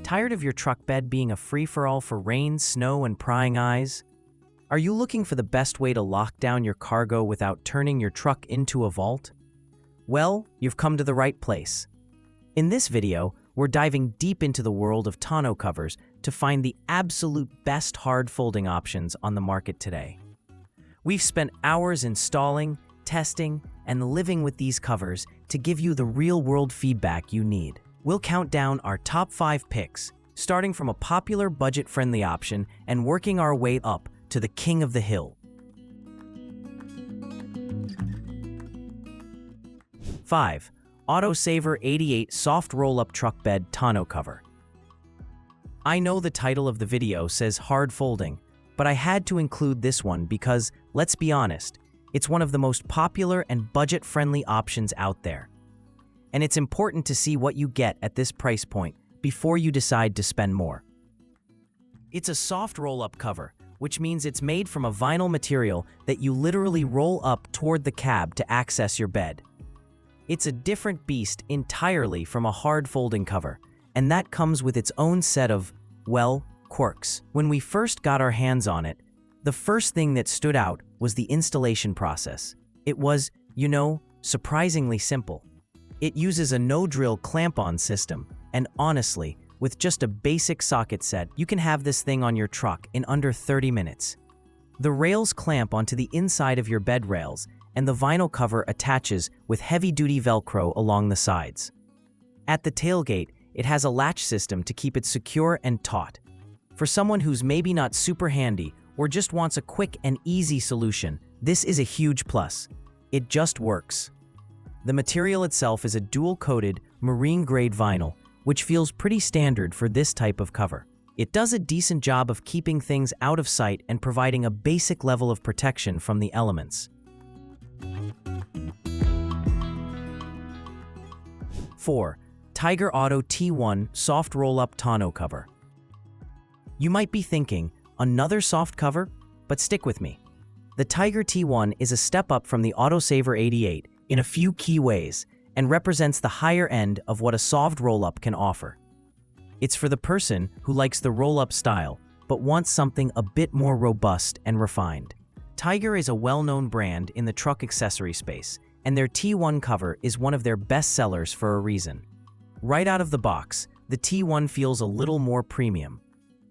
Tired of your truck bed being a free-for-all for rain, snow, and prying eyes? Are you looking for the best way to lock down your cargo without turning your truck into a vault? Well, you've come to the right place. In this video, we're diving deep into the world of tonneau covers to find the absolute best hard folding options on the market today. We've spent hours installing, testing, and living with these covers to give you the real-world feedback you need. We'll count down our top 5 picks, starting from a popular budget-friendly option and working our way up to the king of the hill. 5. Autosaver 88 Soft Roll-Up Truck Bed Tonneau Cover. I know the title of the video says hard folding, but I had to include this one because, let's be honest, it's one of the most popular and budget-friendly options out there. And it's important to see what you get at this price point before you decide to spend more. It's a soft roll-up cover, which means it's made from a vinyl material that you literally roll up toward the cab to access your bed. It's a different beast entirely from a hard folding cover, and that comes with its own set of, well, quirks. When we first got our hands on it, the first thing that stood out was the installation process. It was, surprisingly simple. It uses a no-drill clamp-on system, and honestly, with just a basic socket set, you can have this thing on your truck in under 30 minutes. The rails clamp onto the inside of your bed rails, and the vinyl cover attaches with heavy-duty Velcro along the sides. At the tailgate, it has a latch system to keep it secure and taut. For someone who's maybe not super handy or just wants a quick and easy solution, this is a huge plus. It just works. The material itself is a dual-coated, marine-grade vinyl, which feels pretty standard for this type of cover. It does a decent job of keeping things out of sight and providing a basic level of protection from the elements. 4. Tyger Auto T1 Soft Roll-Up Tonneau Cover. You might be thinking, another soft cover? But stick with me. The Tyger T1 is a step up from the Autosaver 88 in a few key ways and represents the higher end of what a soft roll-up can offer. It's for the person who likes the roll-up style but wants something a bit more robust and refined. Tyger is a well-known brand in the truck accessory space, and their T1 cover is one of their best sellers for a reason. Right out of the box, the T1 feels a little more premium.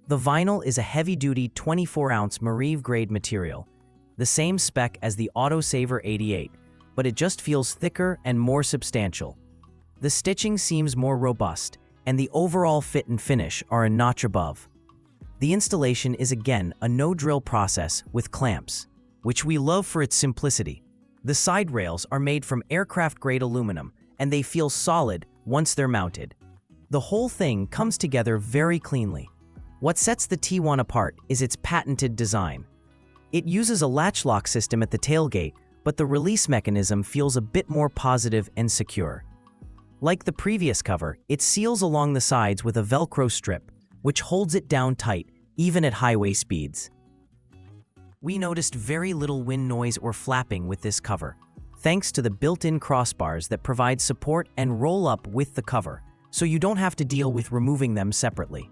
The vinyl is a heavy-duty 24-ounce marine-grade material, the same spec as the Autosaver 88, but it just feels thicker and more substantial. The stitching seems more robust, and the overall fit and finish are a notch above. The installation is again a no-drill process with clamps, which we love for its simplicity. The side rails are made from aircraft-grade aluminum, and they feel solid once they're mounted. The whole thing comes together very cleanly. What sets the T1 apart is its patented design. It uses a latch lock system at the tailgate, but the release mechanism feels a bit more positive and secure. Like the previous cover, it seals along the sides with a Velcro strip, which holds it down tight, even at highway speeds. We noticed very little wind noise or flapping with this cover, thanks to the built-in crossbars that provide support and roll up with the cover, so you don't have to deal with removing them separately.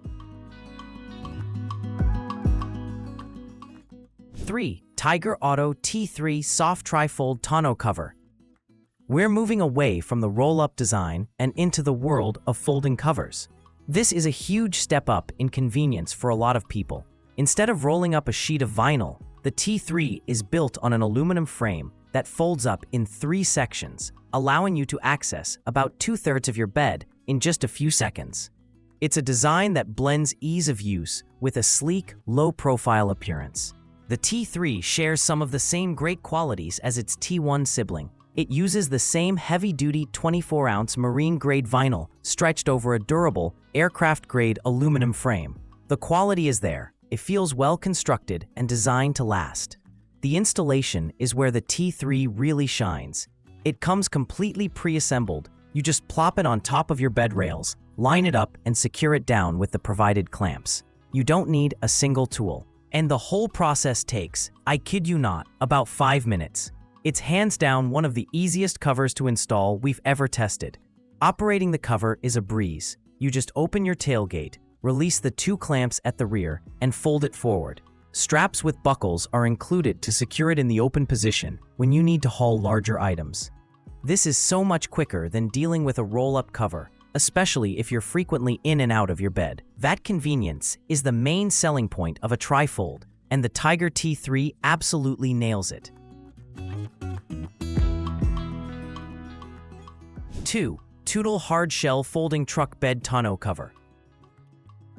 3. Tyger Auto T3 Soft Tri-Fold Tonneau Cover. We're moving away from the roll-up design and into the world of folding covers. This is a huge step up in convenience for a lot of people. Instead of rolling up a sheet of vinyl, the T3 is built on an aluminum frame that folds up in 3 sections, allowing you to access about 2/3 of your bed in just a few seconds. It's a design that blends ease of use with a sleek, low-profile appearance. The T3 shares some of the same great qualities as its T1 sibling. It uses the same heavy-duty 24-ounce marine-grade vinyl stretched over a durable, aircraft-grade aluminum frame. The quality is there. It feels well-constructed and designed to last. The installation is where the T3 really shines. It comes completely pre-assembled. You just plop it on top of your bed rails, line it up, and secure it down with the provided clamps. You don't need a single tool. And the whole process takes, I kid you not, about 5 minutes. It's hands down one of the easiest covers to install we've ever tested. Operating the cover is a breeze. You just open your tailgate, release the 2 clamps at the rear and fold it forward. Straps with buckles are included to secure it in the open position when you need to haul larger items. This is so much quicker than dealing with a roll-up cover, especially if you're frequently in and out of your bed. That convenience is the main selling point of a tri-fold, and the Tyger T3 absolutely nails it. 2. Tutel Hard Shell Folding Truck Bed Tonneau Cover.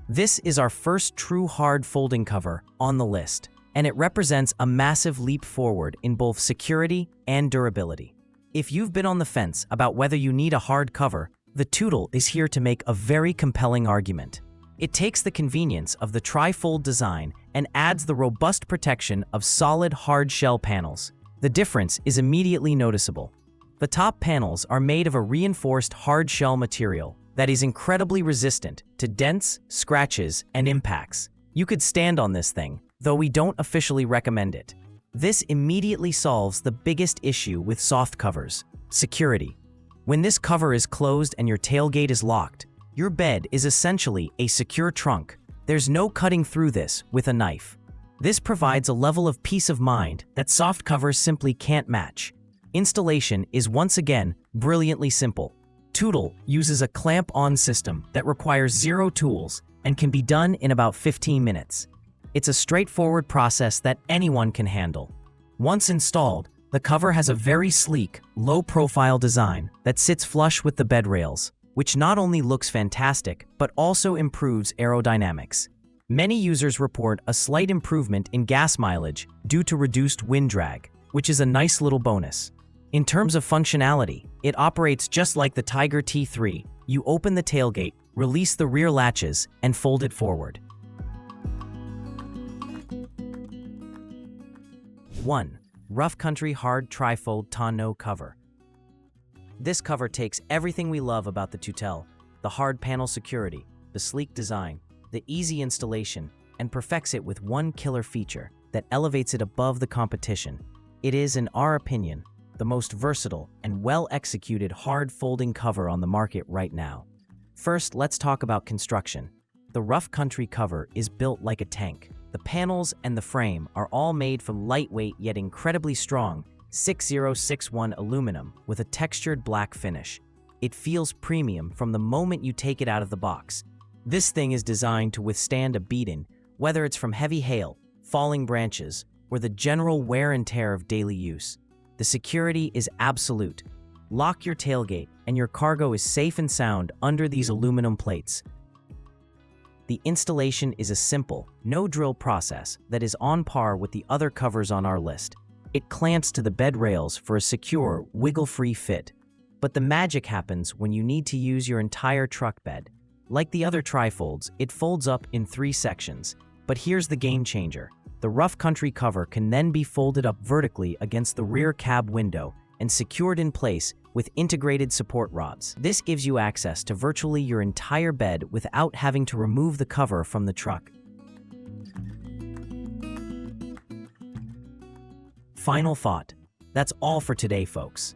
This is our first true hard folding cover on the list, and it represents a massive leap forward in both security and durability. If you've been on the fence about whether you need a hard cover, the Tutel is here to make a very compelling argument. It takes the convenience of the tri-fold design and adds the robust protection of solid hard shell panels. The difference is immediately noticeable. The top panels are made of a reinforced hard shell material that is incredibly resistant to dents, scratches, and impacts. You could stand on this thing, though we don't officially recommend it. This immediately solves the biggest issue with soft covers: security. When this cover is closed and your tailgate is locked, your bed is essentially a secure trunk. There's no cutting through this with a knife. This provides a level of peace of mind that soft covers simply can't match. Installation is once again brilliantly simple. Tutel uses a clamp-on system that requires 0 tools and can be done in about 15 minutes. It's a straightforward process that anyone can handle. Once installed, the cover has a very sleek, low-profile design that sits flush with the bed rails, which not only looks fantastic, but also improves aerodynamics. Many users report a slight improvement in gas mileage due to reduced wind drag, which is a nice little bonus. In terms of functionality, it operates just like the Tyger T3. You open the tailgate, release the rear latches, and fold it forward. 1. Rough Country Hard Tri-Fold Tonneau Cover. This cover takes everything we love about the Tutel: the hard panel security, the sleek design, the easy installation, and perfects it with one killer feature that elevates it above the competition. It is, in our opinion, the most versatile and well-executed hard folding cover on the market right now. First, let's talk about construction. The Rough Country cover is built like a tank. The panels and the frame are all made from lightweight yet incredibly strong 6061 aluminum with a textured black finish. It feels premium from the moment you take it out of the box. This thing is designed to withstand a beating, whether it's from heavy hail, falling branches, or the general wear and tear of daily use. The security is absolute. Lock your tailgate and your cargo is safe and sound under these aluminum plates. The installation is a simple, no-drill process that is on par with the other covers on our list. It clamps to the bed rails for a secure, wiggle-free fit. But the magic happens when you need to use your entire truck bed. Like the other tri-folds, it folds up in 3 sections. But here's the game changer. The Rough Country cover can then be folded up vertically against the rear cab window and secured in place with integrated support rods. This gives you access to virtually your entire bed without having to remove the cover from the truck. Final thought. That's all for today, folks.